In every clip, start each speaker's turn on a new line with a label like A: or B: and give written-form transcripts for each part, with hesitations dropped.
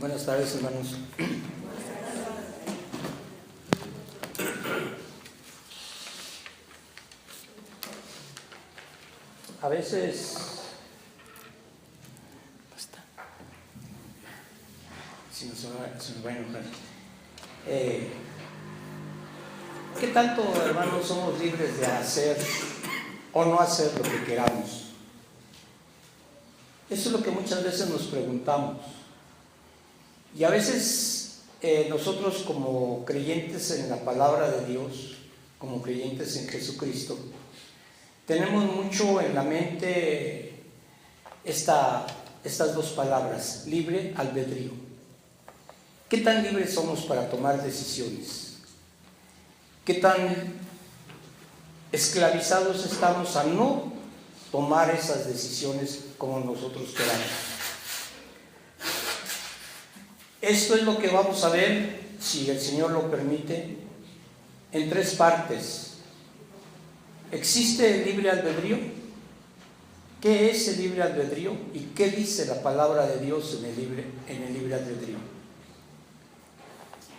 A: Buenas tardes, hermanos. A veces si no se nos va a enojar. ¿Qué tanto, hermanos, somos libres de hacer o no hacer lo que queramos? Eso es lo que muchas veces nos preguntamos. Y a veces nosotros, como creyentes en la palabra de Dios, como creyentes en Jesucristo, tenemos mucho en la mente estas dos palabras: libre albedrío. ¿Qué tan libres somos para tomar decisiones? ¿Qué tan esclavizados estamos a no tomar esas decisiones como nosotros queramos? Esto es lo que vamos a ver, si el Señor lo permite, en tres partes. ¿Existe el libre albedrío? ¿Qué es el libre albedrío? ¿Y qué dice la palabra de Dios en el libre albedrío?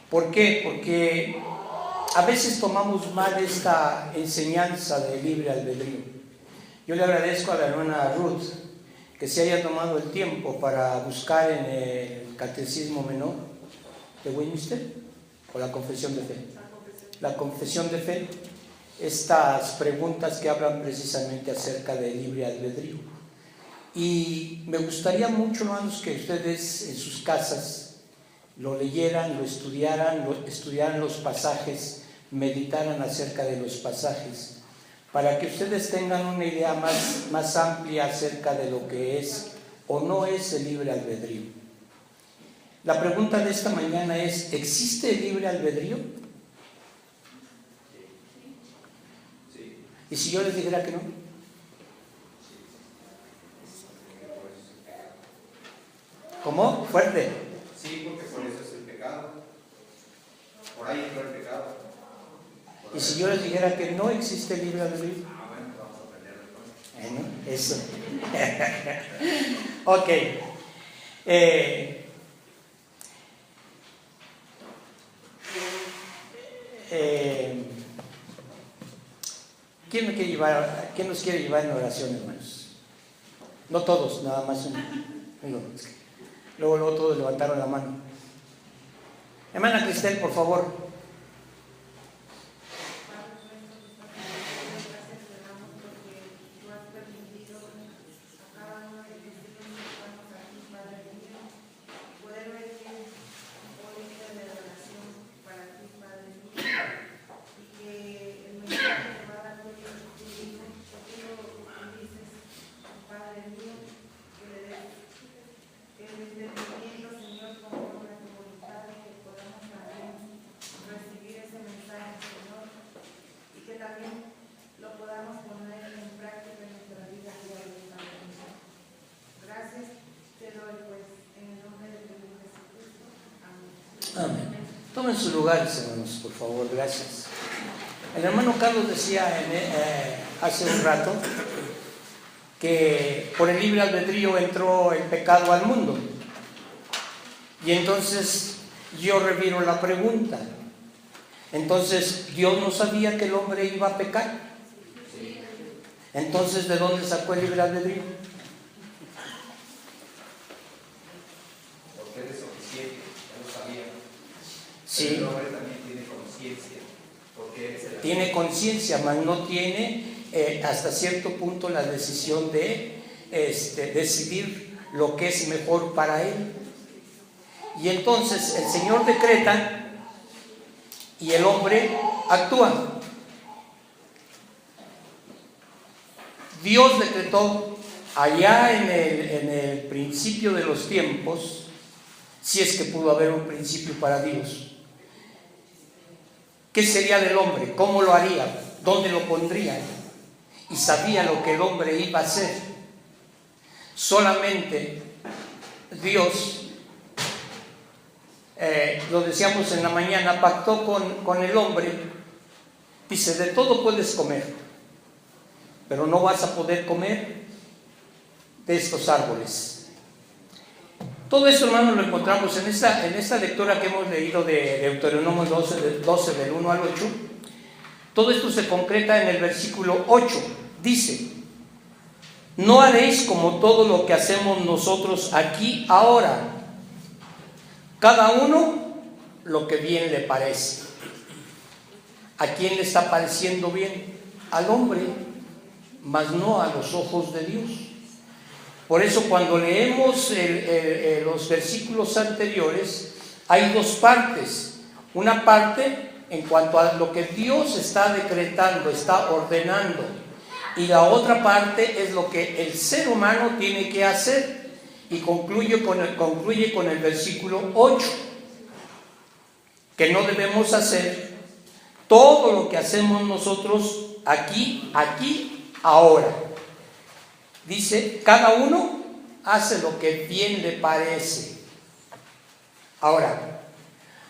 A: ¿Por qué? Porque a veces tomamos mal esta enseñanza del libre albedrío. Yo le agradezco a la hermana Ruth que se haya tomado el tiempo para buscar en el Catecismo Menor de Westminster, o la Confesión de Fe. La Confesión de Fe, estas preguntas que hablan precisamente acerca del libre albedrío. Y me gustaría mucho, hermanos, que ustedes en sus casas lo leyeran, lo estudiaran los pasajes, meditaran acerca de los pasajes, para que ustedes tengan una idea más amplia acerca de lo que es o no es el libre albedrío. La pregunta de esta mañana es: ¿existe el libre albedrío? Sí. ¿Y si yo les dijera que no? ¿Cómo? Fuerte.
B: Sí, porque por eso es el pecado. Por ahí entró el pecado.
A: ¿Y si yo les dijera que no existe libre albedrío?
B: Bueno, vamos a aprender después.
A: Eso. Ok. ¿Quién nos quiere llevar en oración, hermanos? No todos, nada más uno. Luego todos levantaron la mano. Hermana Cristel, por favor. Amén. Tomen sus lugares, hermanos, por favor, gracias. El hermano Carlos decía hace un rato que por el libre albedrío entró el pecado al mundo. Y entonces yo reviro la pregunta. Entonces, ¿Dios no sabía que el hombre iba a pecar? Entonces, ¿de dónde sacó el libre albedrío?
B: Porque eres omnisciente, ya lo sabía.
A: Sí.
B: Pero el hombre también tiene conciencia.
A: Tiene conciencia, mas no tiene hasta cierto punto la decisión de decidir lo que es mejor para él. Y entonces el Señor decreta y el hombre actúa. Dios decretó allá en el principio de los tiempos, si es que pudo haber un principio para Dios. ¿Qué sería del hombre? ¿Cómo lo haría? ¿Dónde lo pondría? Y sabía lo que el hombre iba a hacer. Solamente Dios, lo decíamos en la mañana, pactó con el hombre. Dice: de todo puedes comer, pero no vas a poder comer de estos árboles. Todo esto, hermanos, lo encontramos en esta lectura que hemos leído de Deuteronomio 12 del 1 al 8. Todo esto se concreta en el versículo 8. Dice: no haréis como todo lo que hacemos nosotros aquí ahora, cada uno lo que bien le parece. ¿A quién le está pareciendo bien? Al hombre, mas no a los ojos de Dios. Por eso cuando leemos los versículos anteriores, hay dos partes. Una parte en cuanto a lo que Dios está decretando, está ordenando, y la otra parte es lo que el ser humano tiene que hacer, y concluye con el versículo 8, que no debemos hacer todo lo que hacemos nosotros aquí, ahora. Dice, cada uno hace lo que bien le parece. Ahora,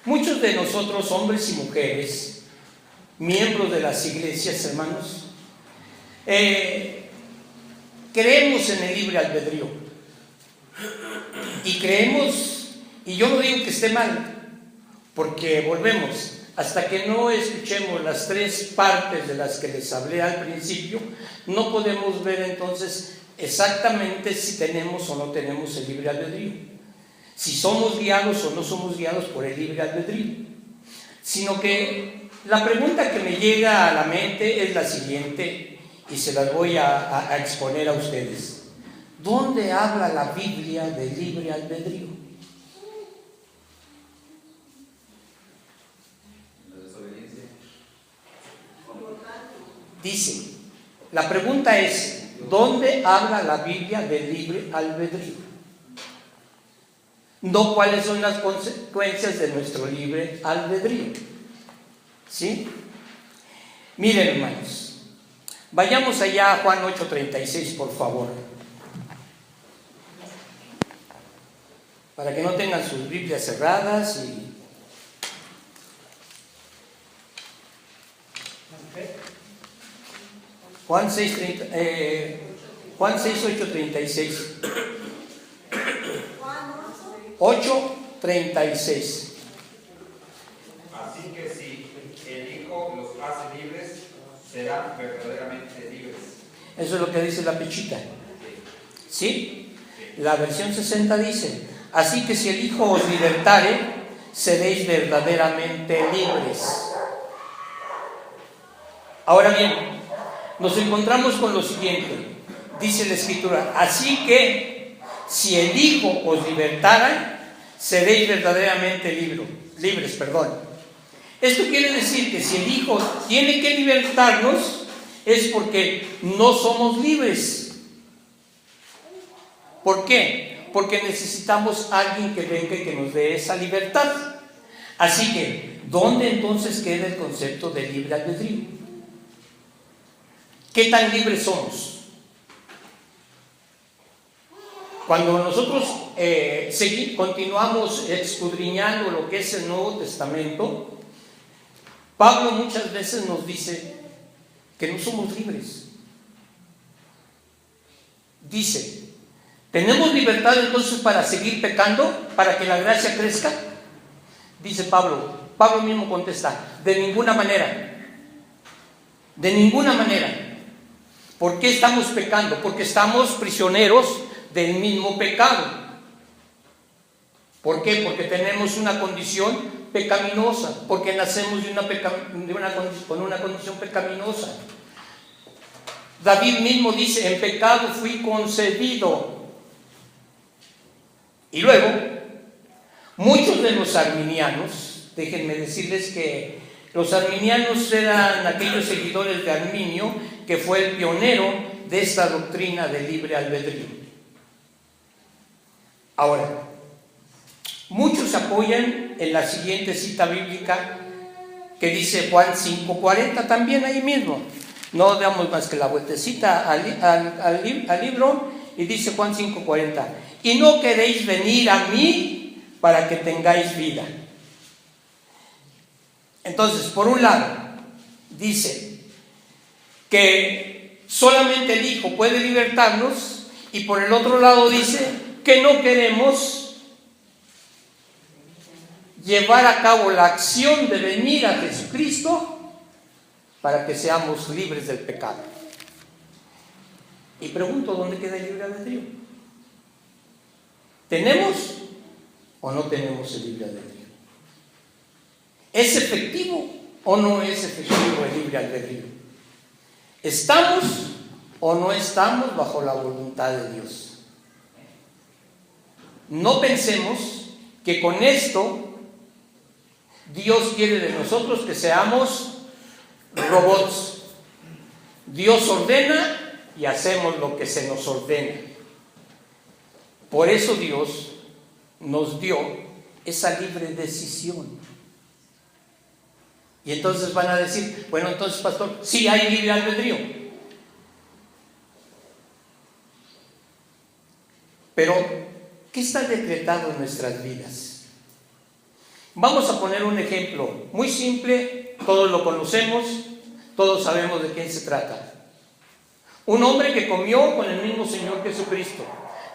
A: muchos de nosotros, hombres y mujeres, miembros de las iglesias, hermanos, creemos en el libre albedrío. Y creemos, y yo no digo que esté mal, porque volvemos, hasta que no escuchemos las tres partes de las que les hablé al principio, no podemos ver entonces exactamente si tenemos o no tenemos el libre albedrío, si somos guiados o no somos guiados por el libre albedrío. Sino que la pregunta que me llega a la mente es la siguiente, y se las voy a exponer a ustedes. ¿Dónde habla la Biblia del libre albedrío? Dice, la pregunta es, ¿dónde habla la Biblia del libre albedrío? No cuáles son las consecuencias de nuestro libre albedrío. ¿Sí? Miren, hermanos, vayamos allá a Juan 8:36, por favor. Para que no tengan sus Biblias cerradas y... Juan 6:8:36. 8:36.
B: Así que si el Hijo los hace libres, serán verdaderamente libres.
A: Eso es lo que dice la pechita. ¿Sí? La versión 60 dice: así que si el Hijo os libertare, seréis verdaderamente libres. Ahora bien, nos encontramos con lo siguiente. Dice la Escritura: así que si el Hijo os libertara, seréis verdaderamente libres. Esto quiere decir que si el Hijo tiene que libertarnos, es porque no somos libres. ¿Por qué? Porque necesitamos a alguien que venga y que nos dé esa libertad. Así que, ¿dónde entonces queda el concepto de libre albedrío? ¿Qué tan libres somos? Cuando nosotros continuamos escudriñando lo que es el Nuevo Testamento, Pablo muchas veces nos dice que no somos libres. Dice, ¿tenemos libertad entonces para seguir pecando, para que la gracia crezca? Dice Pablo mismo contesta, de ninguna manera. De ninguna manera. ¿Por qué estamos pecando? Porque estamos prisioneros del mismo pecado. ¿Por qué? Porque tenemos una condición pecaminosa, porque nacemos con una condición pecaminosa. David mismo dice, en pecado fui concebido. Y luego, muchos de los arminianos, déjenme decirles que los arminianos eran aquellos seguidores de Arminio, que fue el pionero de esta doctrina del libre albedrío. Ahora, muchos apoyan en la siguiente cita bíblica que dice Juan 5:40, también ahí mismo. No damos más que la vueltecita al libro, y dice Juan 5:40, y no queréis venir a mí para que tengáis vida. Entonces, por un lado, dice que solamente el Hijo puede libertarnos, y por el otro lado dice que no queremos llevar a cabo la acción de venir a Jesucristo para que seamos libres del pecado. Y pregunto, ¿dónde queda el libre albedrío? ¿Tenemos o no tenemos el libre albedrío? ¿Es efectivo o no es efectivo el libre albedrío? ¿Estamos o no estamos bajo la voluntad de Dios? No pensemos que con esto Dios quiere de nosotros que seamos robots. Dios ordena y hacemos lo que se nos ordena. Por eso Dios nos dio esa libre decisión. Y entonces van a decir, bueno, entonces, pastor, sí hay libre albedrío. Pero, ¿qué está decretado en nuestras vidas? Vamos a poner un ejemplo muy simple, todos lo conocemos, todos sabemos de quién se trata. Un hombre que comió con el mismo Señor Jesucristo,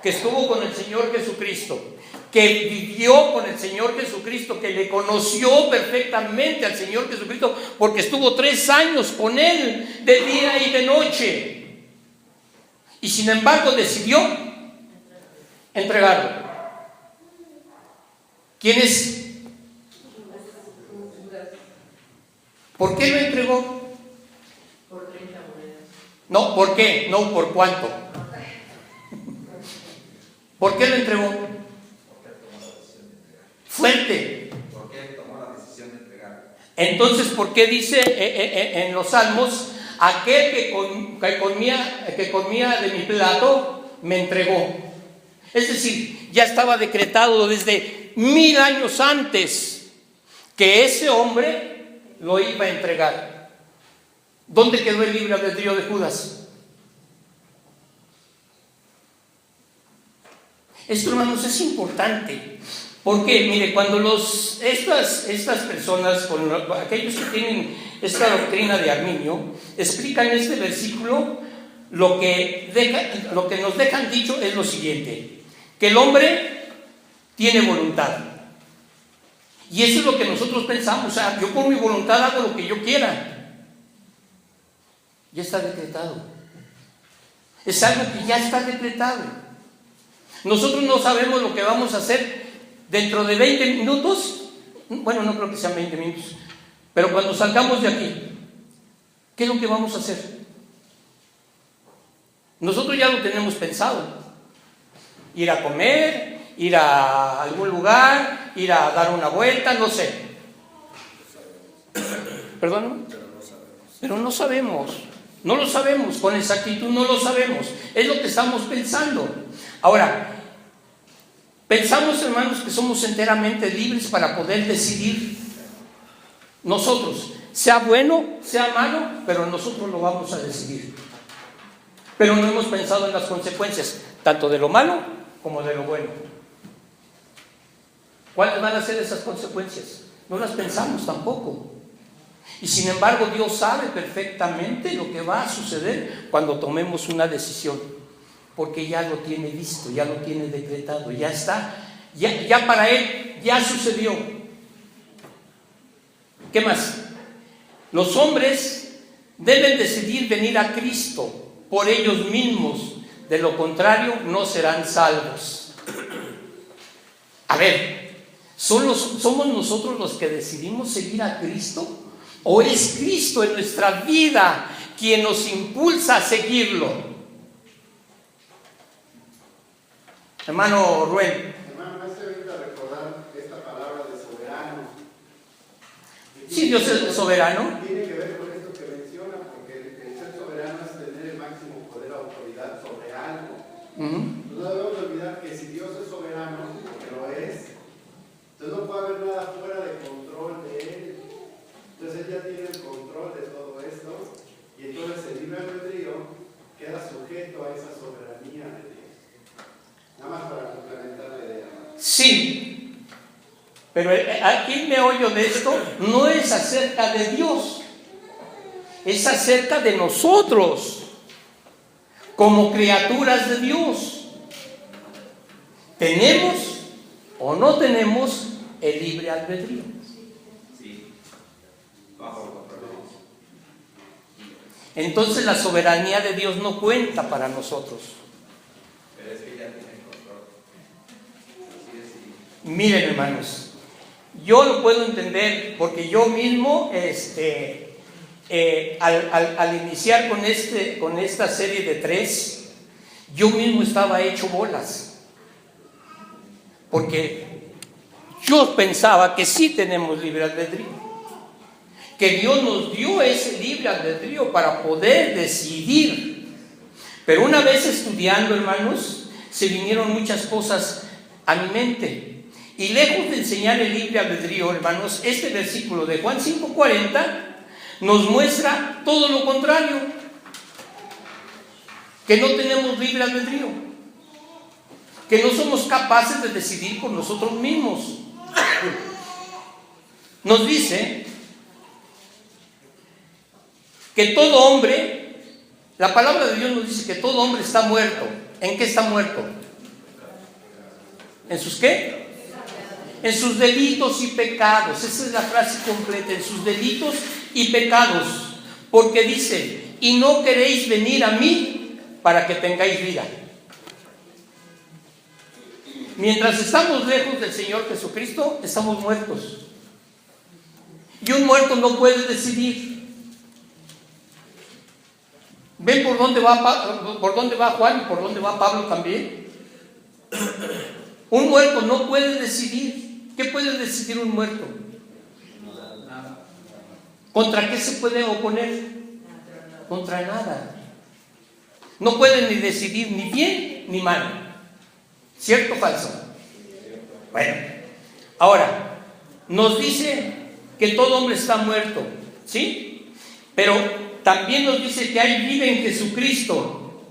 A: que estuvo con el Señor Jesucristo, que vivió con el Señor Jesucristo, que le conoció perfectamente al Señor Jesucristo, porque estuvo 3 años con Él, de día y de noche. Y sin embargo decidió entregarlo. ¿Quién es? ¿Por qué lo entregó?
C: Por 30 monedas.
A: No, ¿por qué? No, ¿por cuánto? ¿Por qué lo entregó? Fuerte.
B: ¿Por qué tomó la decisión de entregar?
A: Entonces, ¿por qué dice en los Salmos, aquel que comía de mi plato, me entregó? Es decir, ya estaba decretado desde 1000 años antes que ese hombre lo iba a entregar. ¿Dónde quedó el libre albedrío de Judas? Esto, hermanos, es importante. Porque, mire, cuando estas personas, aquellos que tienen esta doctrina de Arminio, explican este versículo, lo que nos dejan dicho es lo siguiente: que el hombre tiene voluntad. Y eso es lo que nosotros pensamos. O sea, yo por mi voluntad hago lo que yo quiera. Ya está decretado. Es algo que ya está decretado. Nosotros no sabemos lo que vamos a hacer dentro de 20 minutos. Bueno, no creo que sean 20 minutos. Pero cuando salgamos de aquí, ¿qué es lo que vamos a hacer? Nosotros ya lo tenemos pensado. Ir a comer, ir a algún lugar, ir a dar una vuelta, no sé. ¿Perdón? Pero no sabemos. No lo sabemos, con exactitud no lo sabemos. Es lo que estamos pensando. Ahora, pensamos, hermanos, que somos enteramente libres para poder decidir nosotros, sea bueno, sea malo, pero nosotros lo vamos a decidir. Pero no hemos pensado en las consecuencias, tanto de lo malo como de lo bueno. ¿Cuáles van a ser esas consecuencias? No las pensamos tampoco. Y sin embargo, Dios sabe perfectamente lo que va a suceder cuando tomemos una decisión, porque ya lo tiene visto, ya lo tiene decretado, ya está, ya para Él ya sucedió. ¿Qué más? Los hombres deben decidir venir a Cristo por ellos mismos, de lo contrario no serán salvos. A ver, ¿somos nosotros los que decidimos seguir a Cristo? ¿O es Cristo en nuestra vida quien nos impulsa a seguirlo? Hermano Rubén.
D: Hermano, me hace ahorita recordar esta palabra de soberano.
A: Sí, Dios es soberano.
D: Tiene que ver con esto que menciona, porque el ser soberano es tener el máximo poder o autoridad sobre algo. No debemos olvidar que si Dios es soberano, porque lo es, entonces no puede haber nada fuera de control de Él. Entonces Él ya tiene el control de todo esto, y entonces el libre albedrío queda sujeto a esa soberanía de Dios. Nada más para complementar la idea.
A: Sí, pero aquí el meollo de esto no es acerca de Dios, es acerca de nosotros como criaturas de Dios. ¿Tenemos o no tenemos el libre albedrío.
B: Sí. Bajo el control de Dios.
A: Entonces la soberanía de Dios no cuenta para nosotros.
B: Pero es que ya tiene control. Así es.
A: Miren, hermanos, yo lo puedo entender porque yo mismo al iniciar con esta serie de 3, yo mismo estaba hecho bolas, porque yo pensaba que sí tenemos libre albedrío, que Dios nos dio ese libre albedrío para poder decidir. Pero una vez estudiando, hermanos, se vinieron muchas cosas a mi mente, y lejos de enseñar el libre albedrío, hermanos, este versículo de Juan 5:40 nos muestra todo lo contrario, que no tenemos libre albedrío, que no somos capaces de decidir por nosotros mismos. Nos dice que todo hombre, la palabra de Dios nos dice que todo hombre está muerto. ¿En qué está muerto? ¿En sus qué? En sus delitos y pecados. Esa es la frase completa, en sus delitos y pecados. Porque dice, y no queréis venir a mí para que tengáis vida. Mientras estamos lejos del Señor Jesucristo, estamos muertos. Y un muerto no puede decidir. ¿Ven por dónde va Juan y por dónde va Pablo también? Un muerto no puede decidir. ¿Qué puede decidir un muerto? ¿Contra qué se puede oponer? Contra nada. No puede ni decidir ni bien ni mal. ¿Cierto o falso? Bueno, ahora, nos dice que todo hombre está muerto, ¿sí? Pero también nos dice que hay vida en Jesucristo.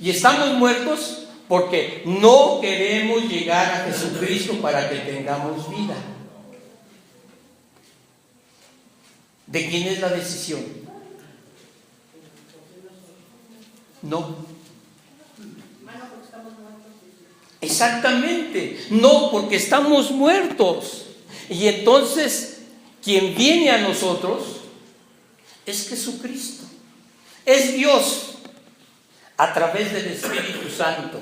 A: Y estamos muertos porque no queremos llegar a Jesucristo para que tengamos vida. ¿De quién es la decisión? No. Exactamente, no, porque estamos muertos. Y entonces, quien viene a nosotros es Jesucristo, es Dios a través del Espíritu Santo.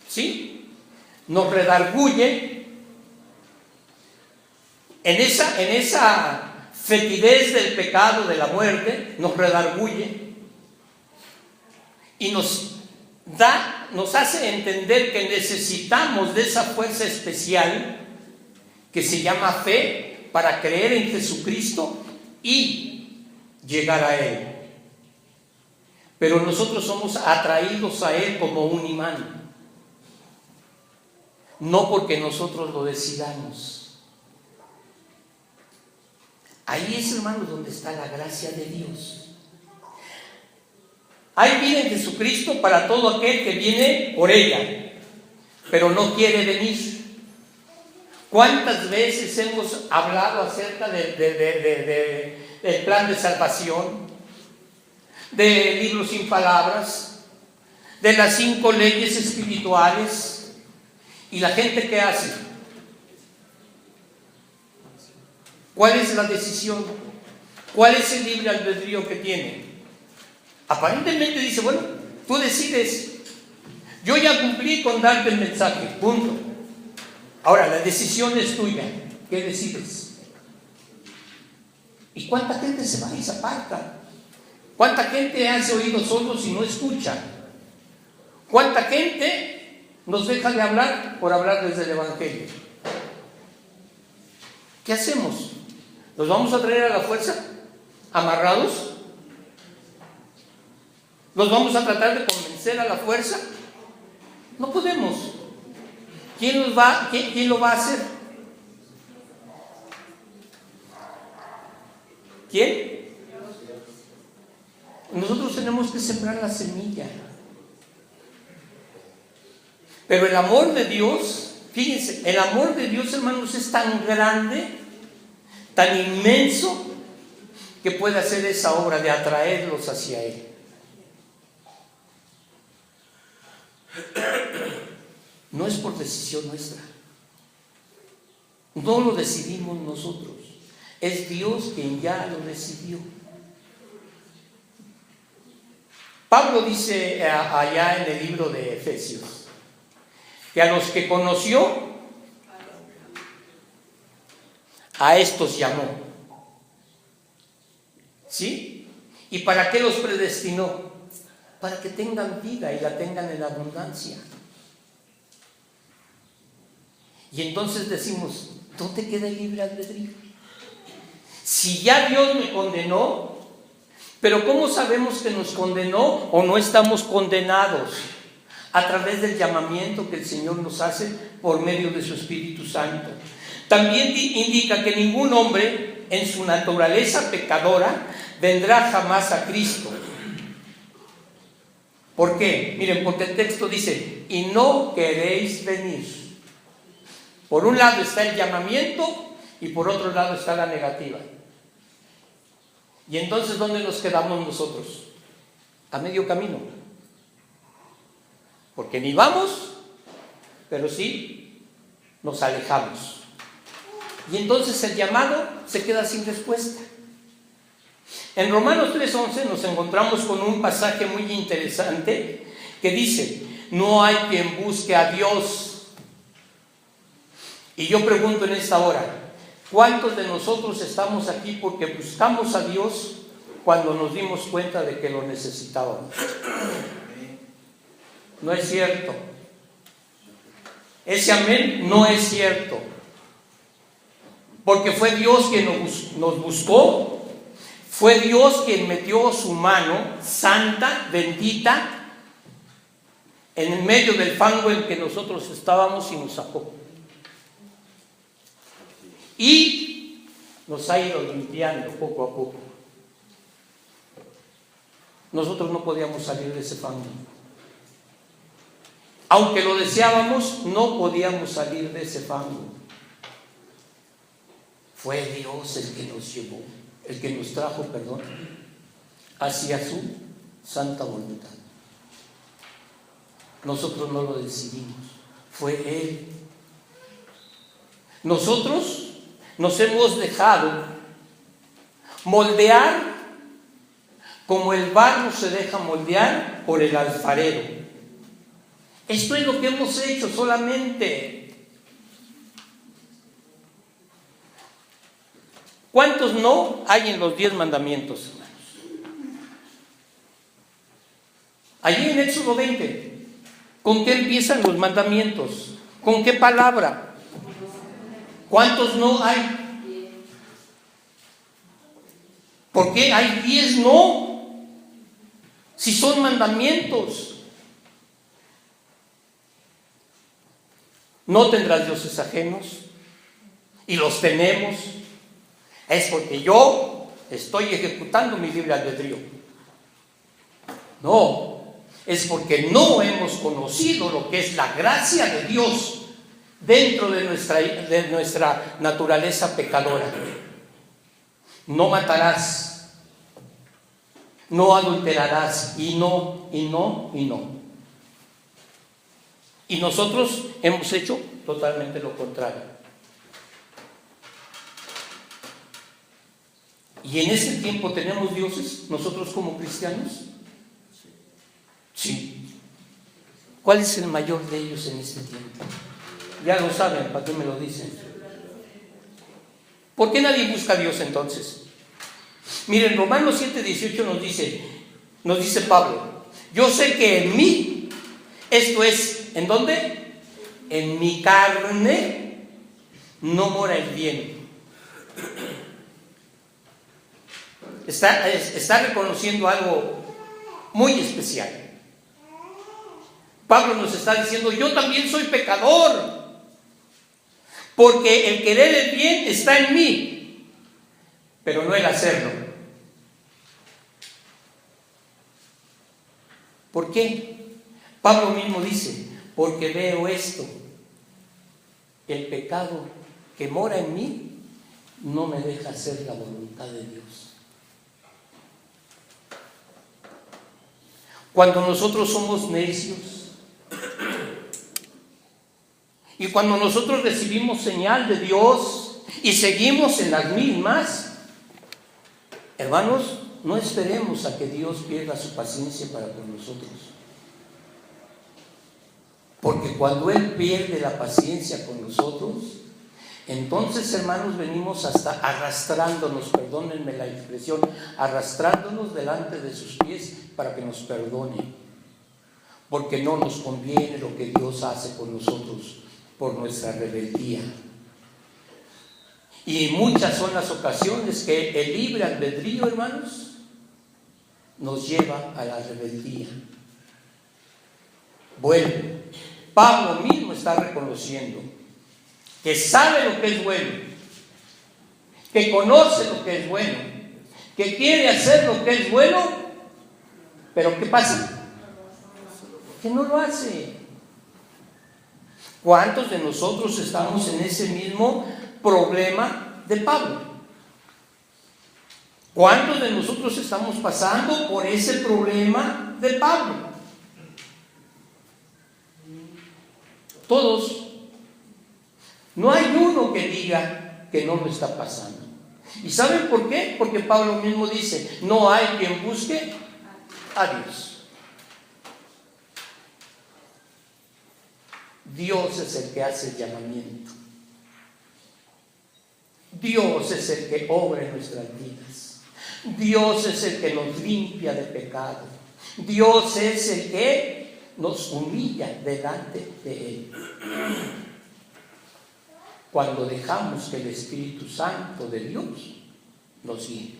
A: ¿Sí? Nos redarguye en esa fetidez del pecado, de la muerte, nos redarguye y nos hace entender que necesitamos de esa fuerza especial que se llama fe para creer en Jesucristo y llegar a Él. Pero nosotros somos atraídos a Él como un imán, no porque nosotros lo decidamos. Ahí es, hermanos, donde está la gracia de Dios. Hay vida en Jesucristo para todo aquel que viene por ella, pero no quiere venir. ¿Cuántas veces hemos hablado acerca del plan de salvación, de libros sin palabras, de las 5 leyes espirituales? ¿Y la gente qué hace? ¿Cuál es la decisión? ¿Cuál es el libre albedrío que tiene? Aparentemente dice, bueno, tú decides. Yo ya cumplí con darte el mensaje, punto. Ahora, la decisión es tuya. ¿Qué decides? ¿Y cuánta gente se va y se aparta? ¿Cuánta gente hace oídos sordos y no escucha? ¿Cuánta gente nos deja de hablar por hablarles del Evangelio? ¿Qué hacemos? ¿Los vamos a traer a la fuerza? ¿Amarrados? ¿Los vamos a tratar de convencer a la fuerza? No podemos. ¿Quién lo va a hacer? ¿Quién? Nosotros tenemos que sembrar la semilla. Pero el amor de Dios, fíjense, el amor de Dios, hermanos, es tan grande, tan inmenso, que puede hacer esa obra de atraerlos hacia Él. No es por decisión nuestra, No lo decidimos nosotros, es Dios quien ya lo decidió. Pablo dice allá en el libro de Efesios que a los que conoció, a estos llamó. ¿Sí? ¿Y para qué los predestinó? Para que tengan vida y la tengan en abundancia. Y entonces decimos, ¿dónde queda el libre albedrío? Si ya Dios me condenó, pero ¿cómo sabemos que nos condenó o no estamos condenados? A través del llamamiento que el Señor nos hace por medio de su Espíritu Santo. También indica que ningún hombre en su naturaleza pecadora vendrá jamás a Cristo. ¿Por qué? Miren, porque el texto dice, y no queréis venir. Por un lado está el llamamiento y por otro lado está la negativa. Y entonces, ¿dónde nos quedamos nosotros? A medio camino. Porque ni vamos, pero sí nos alejamos. Y entonces el llamado se queda sin respuesta. En Romanos 3:11 nos encontramos con un pasaje muy interesante que dice, no hay quien busque a Dios. Y yo pregunto en esta hora, ¿cuántos de nosotros estamos aquí porque buscamos a Dios cuando nos dimos cuenta de que lo necesitábamos? No es cierto. Ese amén no es cierto. Porque fue Dios quien nos buscó. Fue Dios quien metió su mano santa, bendita, en medio del fango en que nosotros estábamos y nos sacó. Y nos ha ido limpiando poco a poco. Nosotros no podíamos salir de ese fango. Aunque lo deseábamos, no podíamos salir de ese fango. Fue Dios el que nos llevó, el que nos trajo, hacia su santa voluntad. Nosotros no lo decidimos, fue Él. Nosotros nos hemos dejado moldear como el barro se deja moldear por el alfarero. Esto es lo que hemos hecho solamente. ¿Cuántos no hay en los 10 mandamientos, hermanos? Allí en Éxodo 20, ¿con qué empiezan los mandamientos? ¿Con qué palabra? ¿Cuántos no hay? ¿Por qué hay 10 no? Si son mandamientos. No tendrás dioses ajenos, y los tenemos. Es porque yo estoy ejecutando mi libre albedrío. No, es porque no hemos conocido lo que es la gracia de Dios dentro de nuestra naturaleza pecadora. No matarás, no adulterarás, y no. Y nosotros hemos hecho totalmente lo contrario. ¿Y en ese tiempo tenemos dioses nosotros como cristianos? Sí. ¿Cuál es el mayor de ellos en este tiempo? Ya lo saben, ¿para qué me lo dicen? ¿Por qué nadie busca a Dios entonces? Miren, Romanos 7:18 nos dice Pablo, yo sé que en mí, esto es, ¿en dónde? En mi carne no mora el bien. Está reconociendo algo muy especial. Pablo nos está diciendo, yo también soy pecador, porque el querer el bien está en mí, pero no el hacerlo. ¿Por qué? Pablo mismo dice, porque veo esto, el pecado que mora en mí no me deja hacer la voluntad de Dios. Cuando nosotros somos necios Y cuando nosotros recibimos señal de Dios y seguimos en las mismas, hermanos, no esperemos a que Dios pierda su paciencia para con nosotros. Porque cuando Él pierde la paciencia con nosotros, entonces, hermanos, venimos hasta arrastrándonos, perdónenme la expresión, arrastrándonos delante de sus pies para que nos perdone. Porque no nos conviene lo que Dios hace con nosotros por nuestra rebeldía. Y muchas son las ocasiones que el libre albedrío, hermanos, nos lleva a la rebeldía. Bueno, Pablo mismo está reconociendo que sabe lo que es bueno, que conoce lo que es bueno, que quiere hacer lo que es bueno, pero ¿qué pasa? Que no lo hace. ¿Cuántos de nosotros estamos en ese mismo problema de Pablo? ¿Cuántos de nosotros estamos pasando por ese problema de Pablo? Todos. No hay uno que diga que no lo está pasando. ¿Y saben por qué? Porque Pablo mismo dice, no hay quien busque a Dios. Dios es el que hace el llamamiento. Dios es el que obra en nuestras vidas. Dios es el que nos limpia de pecado. Dios es el que nos humilla delante de Él. Cuando dejamos que el Espíritu Santo de Dios nos guíe.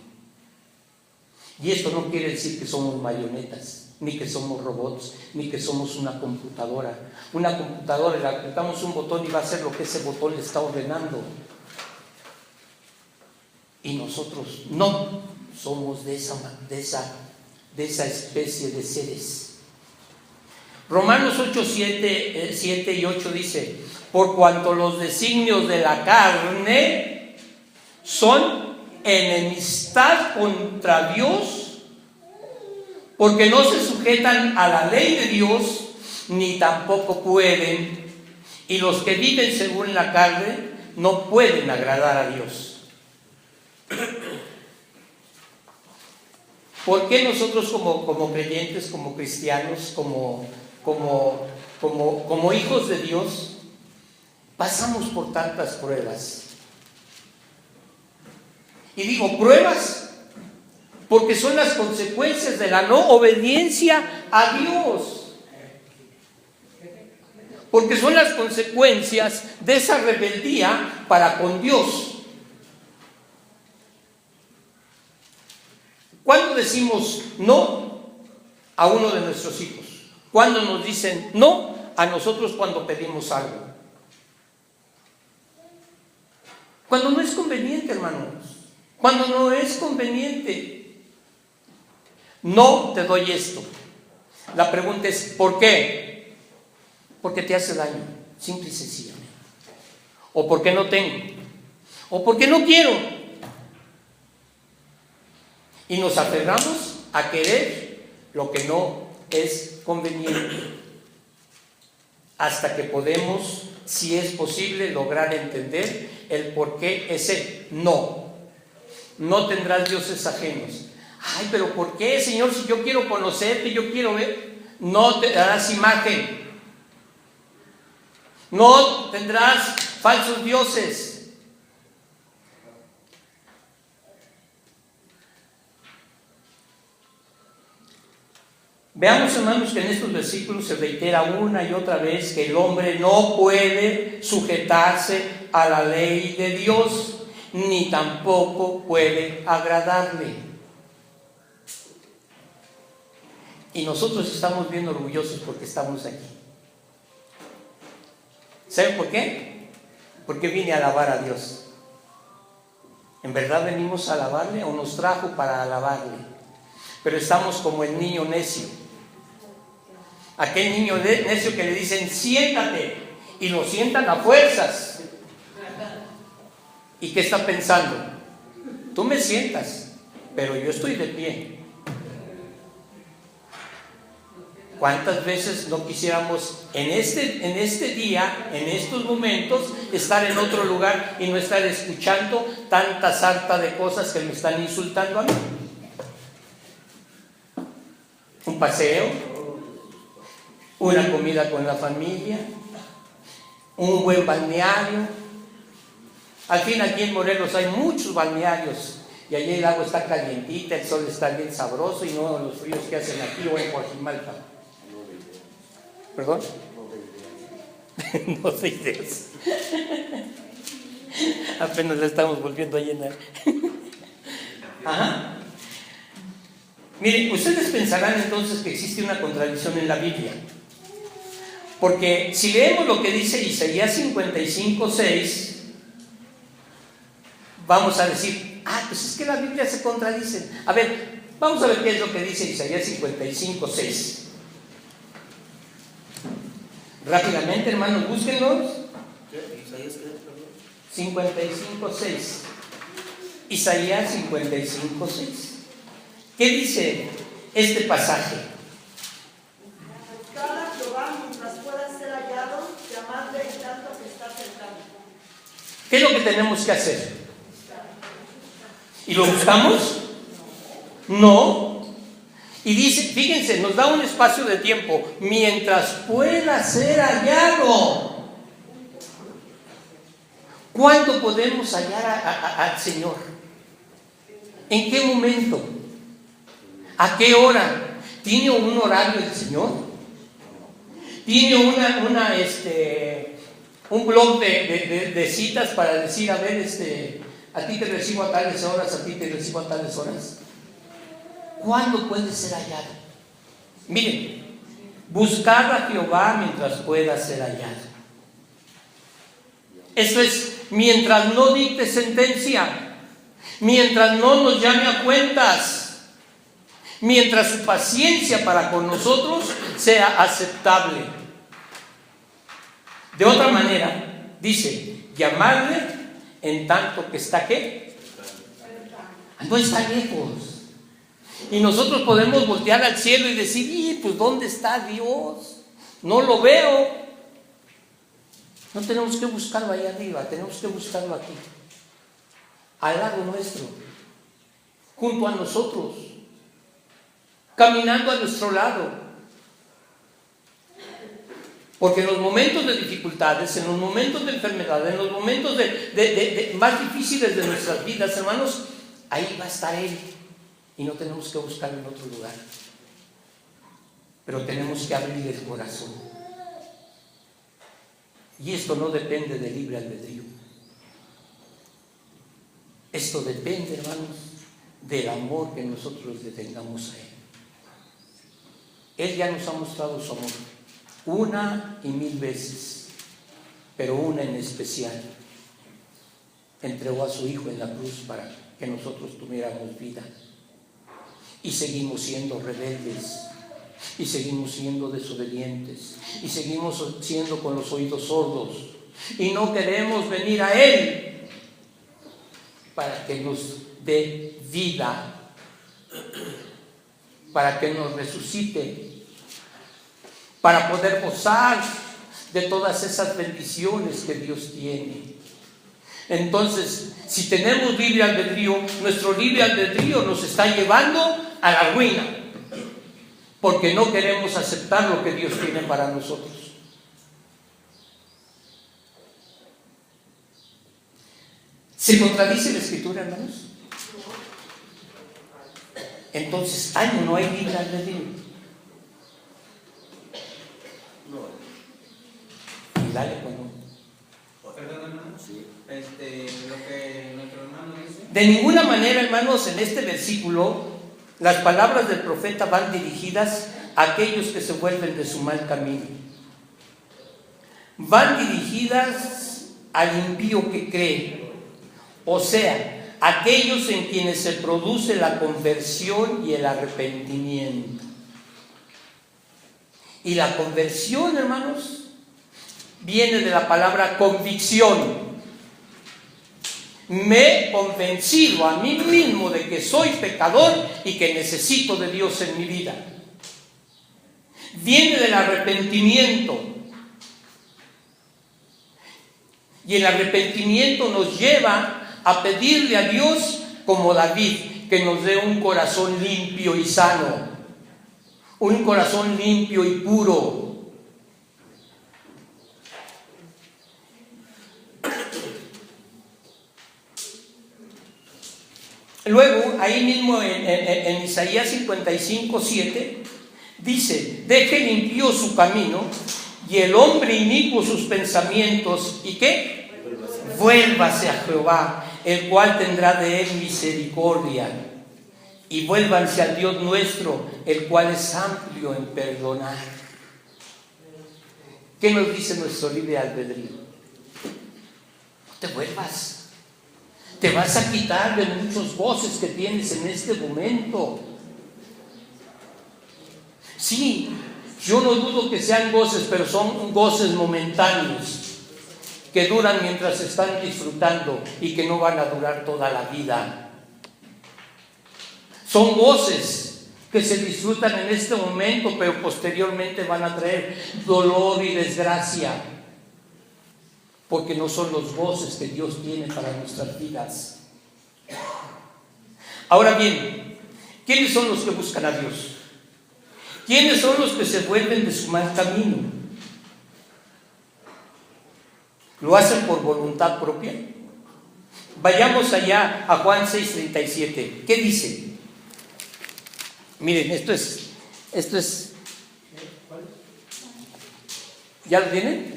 A: Y esto no quiere decir que somos marionetas, ni que somos robots, ni que somos una computadora. Una computadora, le apretamos un botón y va a hacer lo que ese botón le está ordenando. Y nosotros no somos de esa especie de seres. Romanos 8, 7 y 8 dice: por cuanto los designios de la carne son enemistad contra Dios, porque no se sujetan a la ley de Dios, ni tampoco pueden, y los que viven según la carne no pueden agradar a Dios. ¿Por qué nosotros como creyentes, como cristianos, como hijos de Dios, pasamos por tantas pruebas? Y digo pruebas porque son las consecuencias de la no obediencia a Dios, porque son las consecuencias de esa rebeldía para con Dios. ¿Cuándo decimos no a uno de nuestros hijos? ¿Cuándo nos dicen no a nosotros cuando pedimos algo? Cuando no es conveniente, hermanos. Cuando no es conveniente. No te doy esto. La pregunta es, ¿por qué? Porque te hace daño, simple y sencillamente. O porque no tengo. O porque no quiero. Y nos aferramos a querer lo que no es conveniente. Hasta que podemos, si es posible, lograr entender el por qué ese no. No tendrás dioses ajenos. Ay, pero ¿por qué, Señor? Si yo quiero conocerte, yo quiero ver. No te darás imagen. No tendrás falsos dioses. Veamos, hermanos, que en estos versículos se reitera una y otra vez que el hombre no puede sujetarse a la ley de Dios, ni tampoco puede agradarle. Y nosotros estamos bien orgullosos porque estamos aquí. ¿Saben por qué? Porque vine a alabar a Dios. ¿En verdad venimos a alabarle o nos trajo para alabarle? Pero estamos como el niño necio. Aquel niño necio que le dicen siéntate y lo sientan a fuerzas. ¿Y qué está pensando? Tú me sientas, pero yo estoy de pie. ¿Cuántas veces no quisiéramos en este día, en estos momentos, estar en otro lugar y no estar escuchando tanta sarta de cosas que me están insultando a mí? Un paseo, una comida con la familia, un buen balneario. Al fin, aquí en Morelos hay muchos balnearios y allí el agua está calientita, el sol está bien sabroso y no los fríos que hacen aquí o en Coajimalpa. ¿Perdón? No sé ideas. Apenas la estamos volviendo a llenar. Ajá. Miren, ustedes pensarán entonces que existe una contradicción en la Biblia. Porque si leemos lo que dice Isaías 55:6, vamos a decir, pues es que la Biblia se contradice. A ver, vamos a ver qué es lo que dice Isaías 55:6. Rápidamente, hermanos, búsquenlos. 55:6. Isaías 55:6. ¿Qué dice este pasaje?
E: Buscad a Jehová mientras pueda ser hallado, llamadle en tanto que está cercano.
A: ¿Qué es lo que tenemos que hacer? ¿Y lo buscamos? No. Y dice, fíjense, nos da un espacio de tiempo, mientras pueda ser hallado. ¿Cuándo podemos hallar al Señor? ¿En qué momento? ¿A qué hora? ¿Tiene un horario el Señor? ¿Tiene un blog de citas para decir, a ver, a ti te recibo a tales horas, a ti te recibo a tales horas? ¿Cuándo puede ser hallado? Miren, buscad a Jehová mientras pueda ser hallado. Esto es, mientras no dicte sentencia, mientras no nos llame a cuentas, mientras su paciencia para con nosotros sea aceptable. De otra manera, dice, llamarle en tanto que está ¿qué? No está lejos. Y nosotros podemos voltear al cielo y decir, pues ¿dónde está Dios? No lo veo. No tenemos que buscarlo allá arriba, tenemos que buscarlo aquí, al lado nuestro, junto a nosotros, caminando a nuestro lado. Porque en los momentos de dificultades, en los momentos de enfermedad, en los momentos más difíciles de nuestras vidas, hermanos, ahí va a estar Él. Y no tenemos que buscarlo en otro lugar. Pero tenemos que abrir el corazón. Y esto no depende de libre albedrío. Esto depende, hermanos, del amor que nosotros le tengamos a Él. Él ya nos ha mostrado su amor, una y mil veces, pero una en especial. Entregó a su Hijo en la cruz para que nosotros tuviéramos vida. Y seguimos siendo rebeldes, y seguimos siendo desobedientes, y seguimos siendo con los oídos sordos, y no queremos venir a Él para que nos dé vida, para que nos resucite, para poder gozar de todas esas bendiciones que Dios tiene. Entonces, si tenemos libre albedrío, nuestro libre albedrío nos está llevando a la ruina, porque no queremos aceptar lo que Dios tiene para nosotros. ¿Se contradice la Escritura, hermanos? Entonces, ¿hay o no hay libre albedrío? Y dale cuando.
F: Perdón, hermano. Sí. Lo que nuestro hermano dice.
A: De ninguna manera, hermanos, en este versículo, las palabras del profeta van dirigidas a aquellos que se vuelven de su mal camino. Van dirigidas al impío que cree, o sea, aquellos en quienes se produce la conversión y el arrepentimiento. Y la conversión, hermanos, viene de la palabra convicción. Me he convencido a mí mismo de que soy pecador y que necesito de Dios en mi vida. viene del arrepentimiento. Y el arrepentimiento nos lleva a pedirle a Dios, como David, que nos dé un corazón limpio y sano, un corazón limpio y puro. Luego, ahí mismo en Isaías 55:7, dice: deje limpio su camino y el hombre inicuo sus pensamientos, ¿y qué? Vuélvase a Jehová, el cual tendrá de él misericordia, y vuélvanse al Dios nuestro, el cual es amplio en perdonar. ¿Qué nos dice nuestro libre albedrío? No te vuelvas. Te vas a quitar de muchos goces que tienes en este momento. Sí, yo no dudo que sean goces, pero son goces momentáneos, que duran mientras están disfrutando y que no van a durar toda la vida. Son goces que se disfrutan en este momento, pero posteriormente van a traer dolor y desgracia, porque no son los goces que Dios tiene para nuestras vidas. Ahora bien, ¿quiénes son los que buscan a Dios? ¿Quiénes son los que se vuelven de su mal camino? ¿Lo hacen por voluntad propia? Vayamos allá a Juan 6:37. ¿Qué dice? Miren, esto es. ¿Ya lo tienen?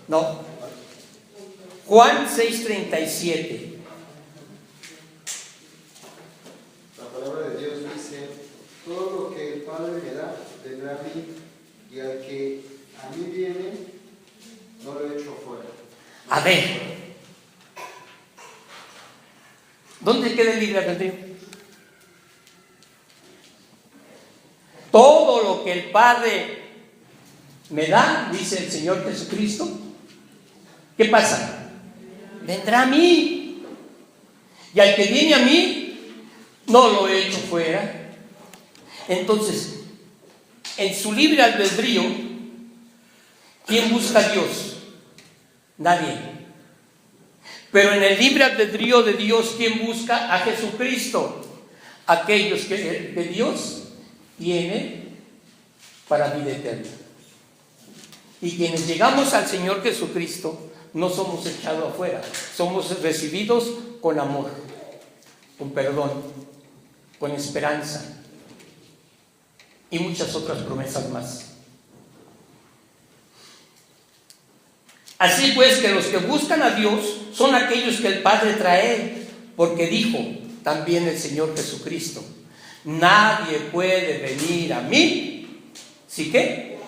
A: No. Juan 6:37.
G: La palabra de Dios dice: todo lo que el Padre me da, vendrá a mí, y al que a mí viene, no lo echo fuera.
A: A ver, ¿dónde queda el libre albedrío? Todo lo que el Padre me da, dice el Señor Jesucristo, ¿qué pasa? Vendrá a mí. Y al que viene a mí, no lo echo fuera. Entonces, en su libre albedrío, ¿quién busca a Dios? Nadie. Pero en el libre albedrío de Dios, ¿quién busca a Jesucristo? Aquellos que Dios tiene para vida eterna. Y quienes llegamos al Señor Jesucristo, no somos echados afuera, somos recibidos con amor, con perdón, con esperanza y muchas otras promesas más. Así pues, que los que buscan a Dios son aquellos que el Padre trae, porque dijo también el Señor Jesucristo: nadie puede venir a mí, ¿sí qué?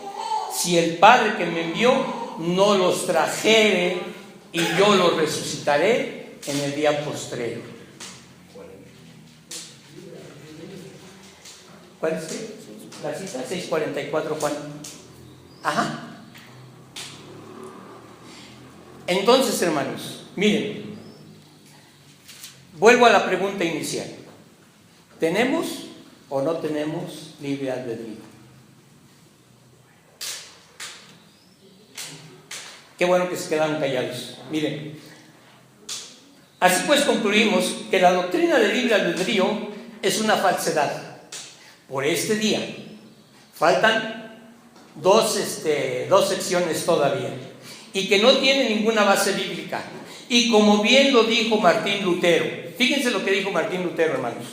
A: Si el Padre que me envió no los trajere, y yo los resucitaré en el día postrero. ¿Cuál es la cita? 6:44, Juan. Ajá. Entonces, hermanos, miren, vuelvo a la pregunta inicial: ¿tenemos o no tenemos libre albedrío? Qué bueno que se quedaron callados. Miren, así pues concluimos que la doctrina del libre albedrío es una falsedad. Por este día faltan dos secciones todavía, y que no tiene ninguna base bíblica. Y como bien lo dijo Martín Lutero, fíjense lo que dijo Martín Lutero, hermanos: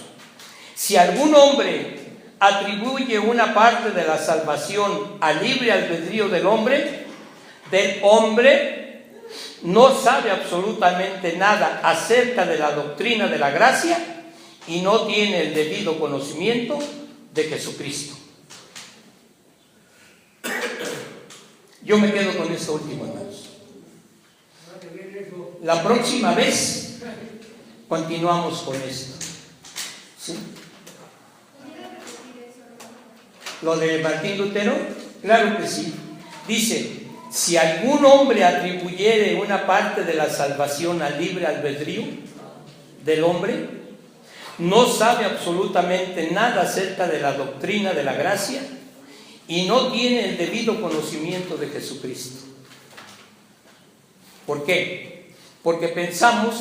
A: si algún hombre atribuye una parte de la salvación al libre albedrío del hombre, no sabe absolutamente nada acerca de la doctrina de la gracia y no tiene el debido conocimiento de Jesucristo. Yo me quedo con esto último, hermanos. La próxima vez continuamos con esto. ¿Sí? ¿Lo de Martín Lutero? Claro que sí. Dice: si algún hombre atribuyere una parte de la salvación al libre albedrío del hombre, no sabe absolutamente nada acerca de la doctrina de la gracia y no tiene el debido conocimiento de Jesucristo. ¿Por qué? Porque pensamos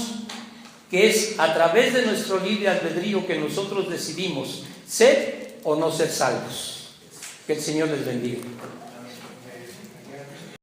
A: que es a través de nuestro libre albedrío que nosotros decidimos ser o no ser salvos. Que el Señor les bendiga.